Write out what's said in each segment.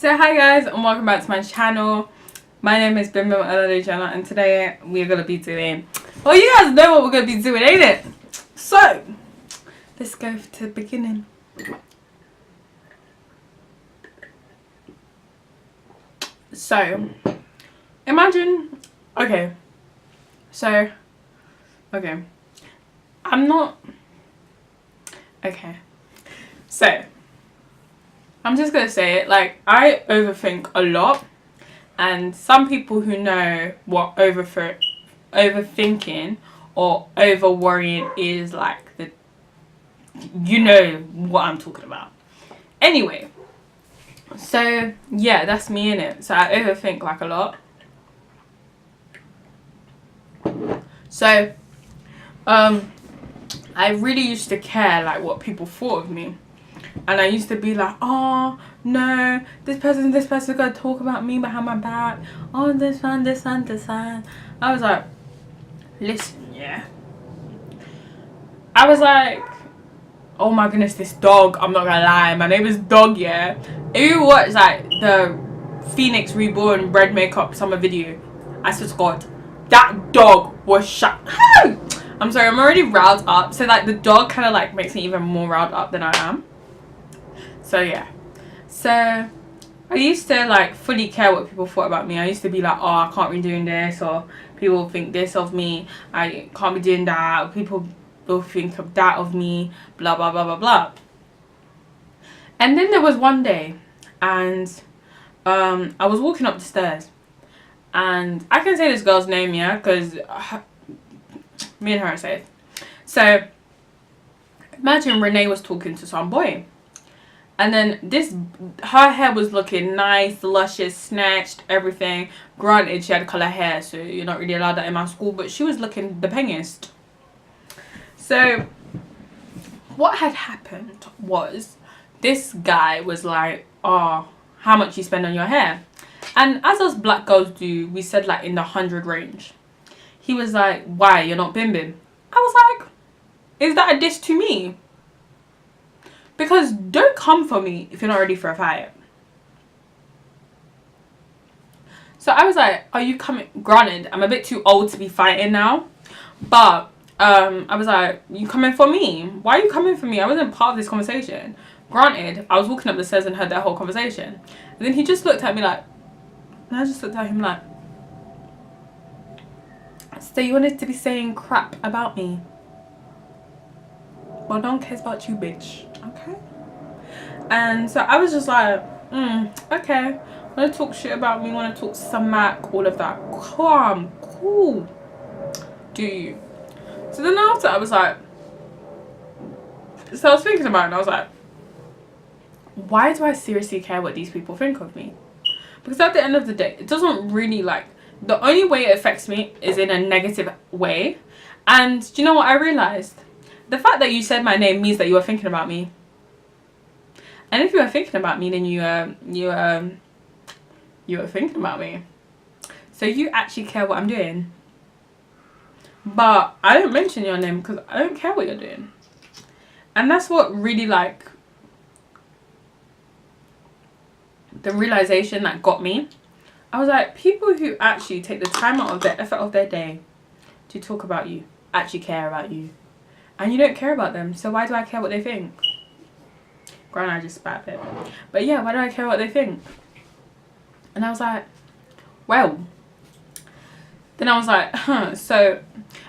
So hi guys and welcome back to my channel. My name is Bim Bim Ololejana and today we're going to be doing, well, you guys know what we're going to be doing, ain't it? So let's go to the beginning. So imagine, okay, I'm not, okay, so I'm just gonna say it, like, I overthink a lot, and some people who know what overthinking or over worrying is, like, you know what I'm talking about. Anyway, so yeah, that's me in it. So I overthink like a lot. So I really used to care like what people thought of me. And I used to be like, oh no, this person's gonna talk about me behind my back. Oh, this one. I was like, listen, yeah. I was like, oh my goodness, this dog, I'm not gonna lie, my name is Dog, yeah. If you watch like the Phoenix Reborn red makeup summer video, I swear to God, that dog was shut. I'm sorry, I'm already riled up. So like the dog kind of like makes me even more riled up than I am. So yeah. So I used to like fully care what people thought about me. I used to be like, oh, I can't be doing this, or people think this of me, I can't be doing that, or people will think of that of me, blah blah blah blah blah. And then there was one day, and I was walking up the stairs, and I can say this girl's name, yeah, because me and her are safe. So imagine Renee was talking to some boy, and then her hair was looking nice, luscious, snatched, everything. Granted, she had colour hair, so you're not really allowed that in my school, but she was looking the pengiest. So what had happened was, this guy was like, oh, how much you spend on your hair? And as us black girls do, we said like in the 100 range. He was like, why, you're not Bim Bim? I was like, is that a diss to me? Because don't come for me if you're not ready for a fight. So I was like, are you coming? Granted, I'm a bit too old to be fighting now, but I was like, you coming for me? Why are you coming for me? I wasn't part of this conversation. Granted, I was walking up the stairs and heard that whole conversation. And then he just looked at me like, and I just looked at him like, so you wanted to be saying crap about me? Well, no one cares about you, bitch. Okay. And so I was just like, okay. Want to talk shit about me? Want to talk some smack? All of that. Calm, cool. Do you? So then after I was like, so I was thinking about it, and I was like, why do I seriously care what these people think of me? Because at the end of the day, it doesn't really, like, the only way it affects me is in a negative way. And do you know what I realized? The fact that you said my name means that you were thinking about me. And if you were thinking about me, then you were thinking about me. So you actually care what I'm doing. But I don't mention your name because I don't care what you're doing. And that's what really, like, the realization that got me. I was like, people who actually take the time out of their effort of their day to talk about you actually care about you. And you don't care about them, so why do I care what they think? Granted, I just spat a bit. But yeah, why do I care what they think? And I was like, well. Then I was like, so,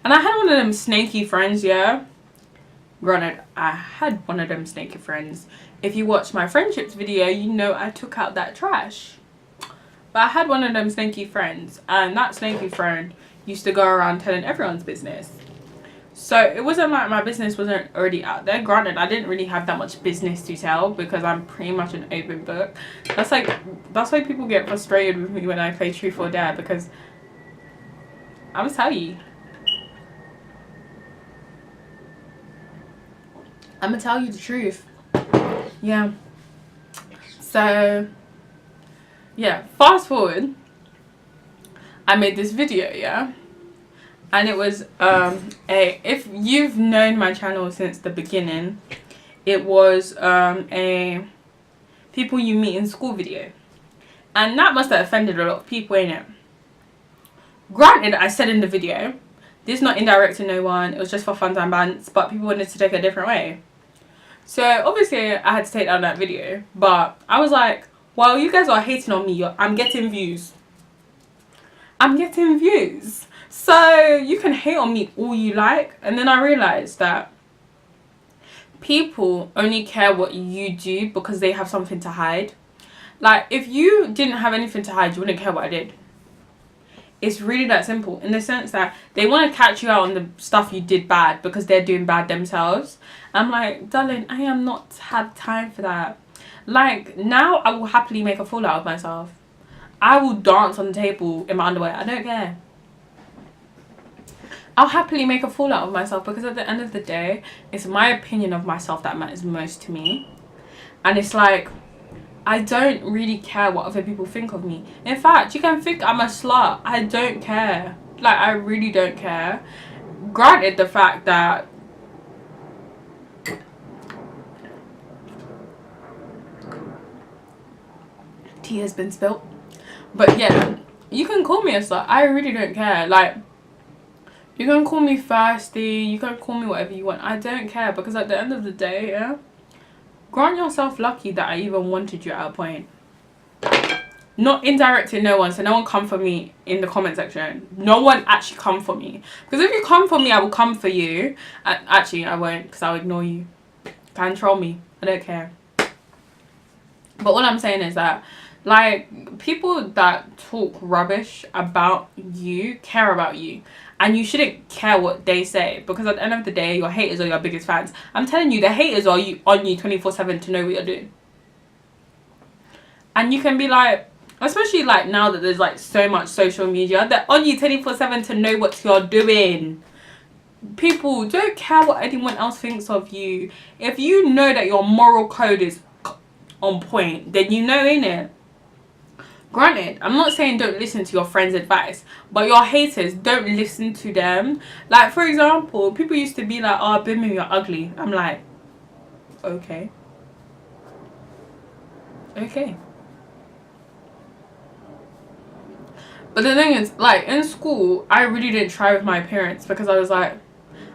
and I had one of them snaky friends, yeah. Granted, I had one of them snaky friends. If you watch my friendships video, you know I took out that trash. But I had one of them snaky friends, and that snaky friend used to go around telling everyone's business. So it wasn't like my business wasn't already out there. Granted, I didn't really have that much business to tell because I'm pretty much an open book. That's why people get frustrated with me when I play Truth or Dare, because I'm gonna tell you. I'm gonna tell you the truth. Yeah. So yeah, fast forward. I made this video, yeah. And it was if you've known my channel since the beginning, it was a people you meet in school video. And that must have offended a lot of people, innit? Granted, I said in the video, this is not indirect to no one, it was just for fun and bands, but people wanted to take it a different way. So obviously I had to take down that video, but I was like, while you guys are hating on me, I'm getting views. I'm getting views. So you can hate on me all you like. And then I realised that people only care what you do because they have something to hide. Like, if you didn't have anything to hide, you wouldn't care what I did. It's really that simple, in the sense that they want to catch you out on the stuff you did bad because they're doing bad themselves. I'm like, darling, I am not had time for that. Like, now I will happily make a fool out of myself. I will dance on the table in my underwear. I don't care. I'll happily make a fool out of myself because at the end of the day, it's my opinion of myself that matters most to me. And it's like, I don't really care what other people think of me. In fact, you can think I'm a slut. I don't care. Like, I really don't care. Granted, the fact that tea has been spilt. But yeah, you can call me a slut. I really don't care. Like, you can call me thirsty. You can call me whatever you want. I don't care, because at the end of the day, yeah, grant yourself lucky that I even wanted you at a point. Not indirecting no one, so no one come for me in the comment section. No one actually come for me. Because if you come for me, I will come for you. Actually, I won't, because I'll ignore you. Control me. I don't care. But all I'm saying is that, like, people that talk rubbish about you care about you. And you shouldn't care what they say, because at the end of the day, your haters are your biggest fans. I'm telling you, the haters are on you 24/7 to know what you're doing. And you can be like, especially like now that there's like so much social media, they're on you 24/7 to know what you're doing. People don't care what anyone else thinks of you. If you know that your moral code is on point, then you know, innit? Granted, I'm not saying don't listen to your friends' advice, but your haters, don't listen to them. Like, for example, people used to be like, oh, Bimmy, you're ugly. I'm like, okay. Okay. But the thing is, like, in school, I really didn't try with my appearance, because I was like,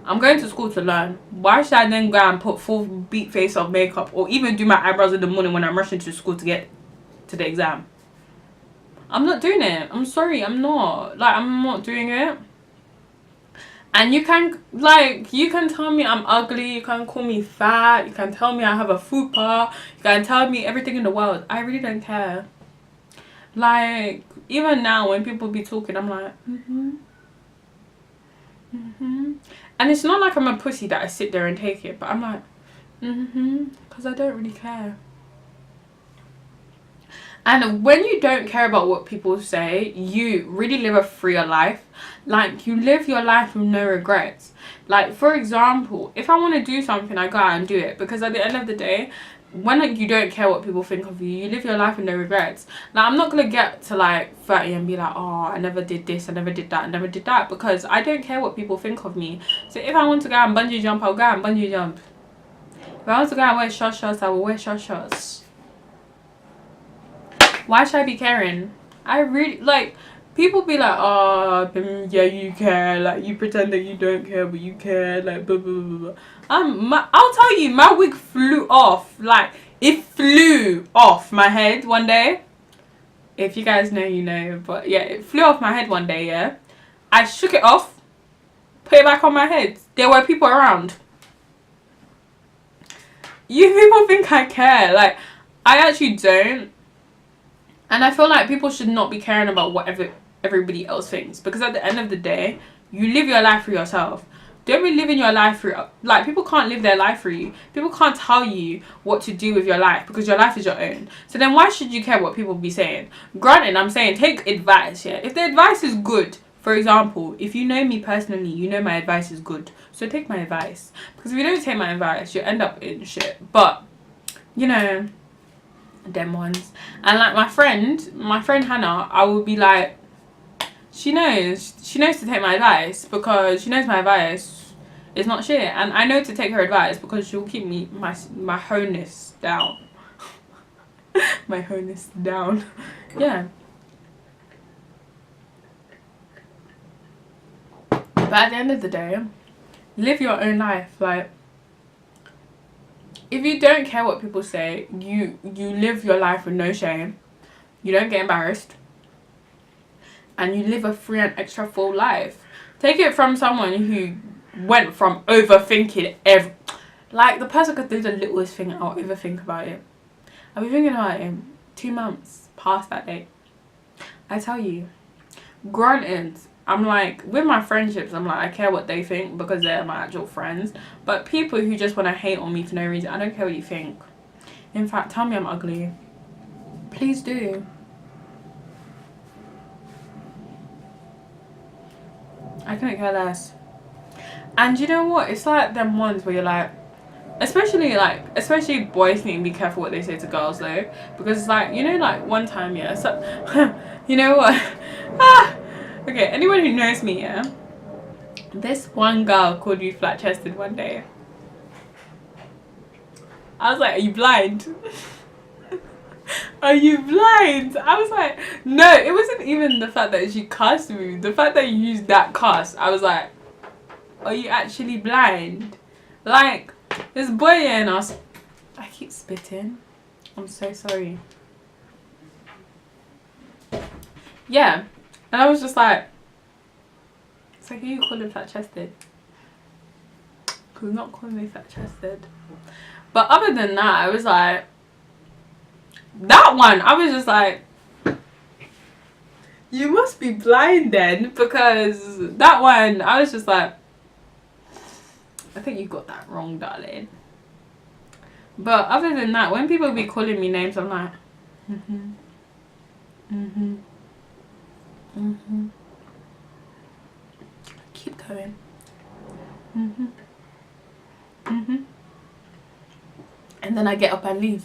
I'm going to school to learn. Why should I then go and put full beat face of makeup, or even do my eyebrows in the morning when I'm rushing to school to get to the exam? I'm not doing it. I'm sorry, I'm not. Like, I'm not doing it. And you can, like, you can tell me I'm ugly, you can call me fat, you can tell me I have a fupa, you can tell me everything in the world. I really don't care. Like, even now when people be talking, I'm like, And it's not like I'm a pussy that I sit there and take it, but I'm like, because I don't really care. And when you don't care about what people say, you really live a freer life. Like, you live your life with no regrets. Like, for example, if I want to do something, I go out and do it. Because at the end of the day, when like, you don't care what people think of you, you live your life with no regrets. Like, I'm not going to get to like 30 and be like, oh, I never did this, I never did that, I never did that. Because I don't care what people think of me. So if I want to go and bungee jump, I'll go and bungee jump. If I want to go and wear short shorts, I will wear short shorts. Why should I be caring? I really, like, people be like, oh, yeah, you care. Like, you pretend that you don't care, but you care. Like, blah, blah, blah, blah. I'll tell you, my wig flew off. Like, it flew off my head one day. If you guys know, you know. But, yeah, it flew off my head one day, yeah. I shook it off, put it back on my head. There were people around. You people think I care. Like, I actually don't. And I feel like people should not be caring about whatever everybody else thinks. Because at the end of the day, you live your life for yourself. Don't be living your life for... Like, people can't live their life for you. People can't tell you what to do with your life, because your life is your own. So then why should you care what people be saying? Granted, I'm saying take advice, yeah? If the advice is good, for example, if you know me personally, you know my advice is good. So take my advice. Because if you don't take my advice, you'll end up in shit. But, you know... them ones. And like my friend Hannah, I will be like, she knows to take my advice, because she knows my advice is not shit, and I know to take her advice because she'll keep me my wholeness down. My honus down. Yeah. But at the end of the day, live your own life. Like, if you don't care what people say, you live your life with no shame. You don't get embarrassed. And you live a free and extra full life. Take it from someone who went from overthinking like, the person could do the littlest thing, I'll overthink about it. I've been thinking about it in 2 months past that date. I tell you, granted, I'm like, with my friendships, I'm like, I care what they think because they're my actual friends. But people who just want to hate on me for no reason, I don't care what you think. In fact, tell me I'm ugly. Please do. I couldn't care less. And you know what? It's like them ones where you're like, especially boys need to be careful what they say to girls though, because it's like, you know, like one time, yeah, so you know what? Okay, anyone who knows me, yeah, this one girl called me flat chested one day. I was like, are you blind? Are you blind? I was like, no, it wasn't even the fact that she cussed me. The fact that you used that cuss, I was like, are you actually blind? Like, this boy and us. I keep spitting. I'm so sorry. Yeah, and I was just like, it's like, who you calling flat chested? Because not calling me flat chested. But other than that, I was like, that one, I was just like, you must be blind then, because that one, I was just like, I think you got that wrong, darling. But other than that, when people be calling me names, I'm like, keep going. And then I get up and leave.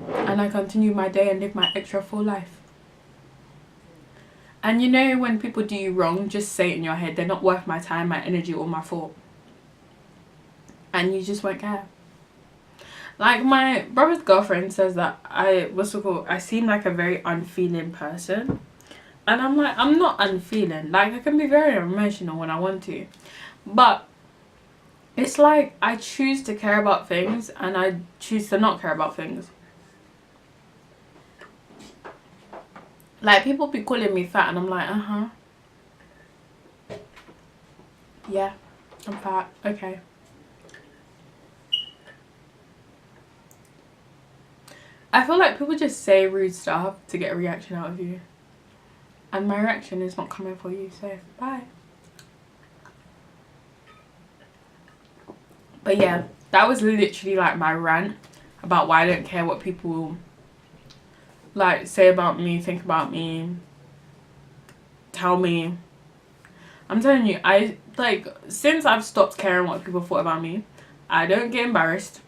And I continue my day and live my extra full life. And you know, when people do you wrong, just say it in your head, they're not worth my time, my energy, or my thought. And you just won't care. Like, my brother's girlfriend says that I seem like a very unfeeling person. And I'm like, I'm not unfeeling. Like, I can be very emotional when I want to. But it's like, I choose to care about things and I choose to not care about things. Like, people be calling me fat and I'm like, yeah, I'm fat, okay. I feel like people just say rude stuff to get a reaction out of you. And my reaction is not coming for you, so bye. But yeah, that was literally like my rant about why I don't care what people like say about me, think about me, tell me. I'm telling you, I like, since I've stopped caring what people thought about me, I don't get embarrassed.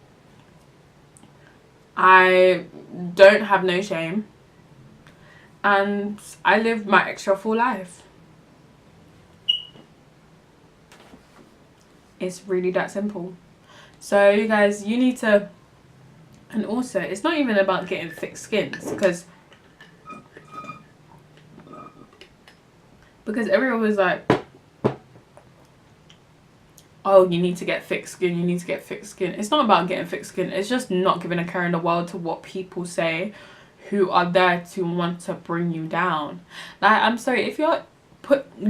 I don't have no shame. And I live my extra full life. It's really that simple. So you guys, you need to, and also it's not even about getting thick skins, because everyone was like, oh, you need to get thick skin, you need to get thick skin. It's not about getting thick skin, it's just not giving a care in the world to what people say who are there to want to bring you down. Like, I'm sorry, if you're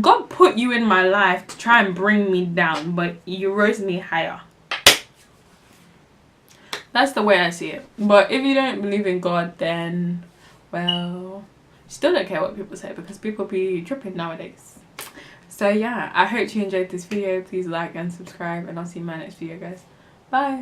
God put you in my life to try and bring me down, but you rose me higher. That's the way I see it. But if you don't believe in God, then, well, still don't care what people say, because people be tripping nowadays. So yeah, I hope you enjoyed this video. Please like and subscribe, and I'll see you in my next video, guys. Bye.